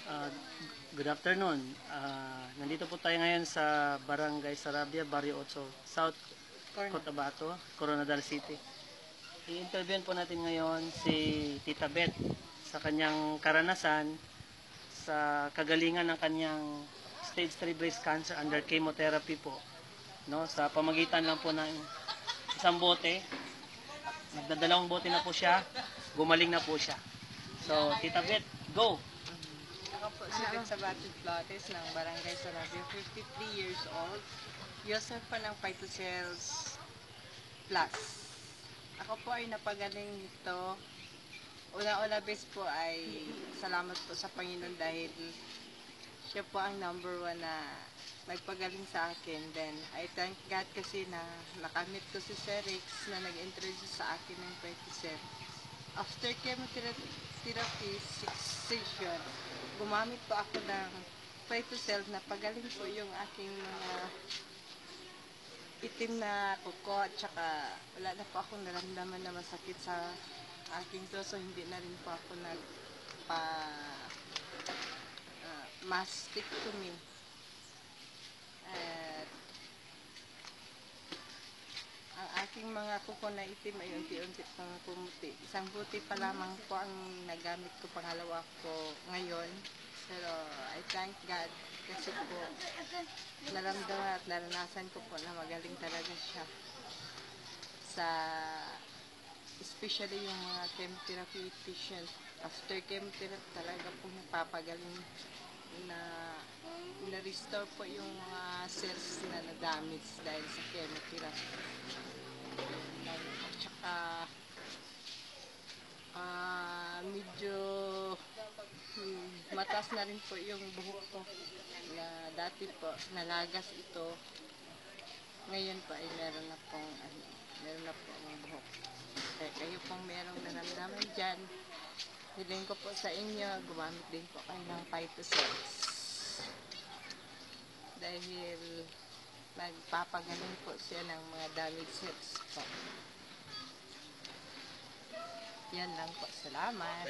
Uh, Good afternoon. Nandito po tayo ngayon sa Barangay Sarabia, Barrio 8, South Cotabato, Coronadal City. I-interview po natin ngayon si Tita Beth sa kanyang karanasan sa kagalingan ng kanyang stage 3 breast cancer under chemotherapy po. No, sa pamagitan lang po ng isang bote, nagdadalawang bote na po siya, gumaling na po siya. So, Tita Beth, go! Ako po si Beth Sabatit Flores ng Barangay Sarabia, 53 years old. User pa ng Phytocells Plus. Ako po ay napagaling nito. Una-una best po ay salamat po sa Panginoon dahil siya po ang number 1 na nagpagaling sa akin. Then, I thank God kasi na nakamit ko si Sir Rex na nag-introduce sa akin ng Phytocells. After chemotherapy, 6 session, gumamit po ako ng Phytocells na pagaling po yung aking mga itim na kuko at saka wala na po akong naramdaman na masakit sa aking to, so hindi na rin po ako mastectomy. At ang aking mga kuko na itim ay unti-unti pang pumuti. Isang buti pa lamang po ang nagamit ko, pangalawa ko ngayon. Pero I thank God kasi po naramdaman at naranasan ko po na magaling talaga siya. Especially yung mga chemotherapy patient. After chemotherapy talaga po napapagaling na restore po yung mga cells na na-damage dahil sa chemotherapy. At saka medyo mataas na rin po yung buhok ko na dati po nalagas ito, ngayon po ay meron na po ang buhok. Kaya kayo pong merong naramdaman dyan, hiling ko po sa inyo, gumamit din po kayo ng Phytocells dahil nagpapagaling po siya ng mga damaged cells po. Yan lang po, salamat.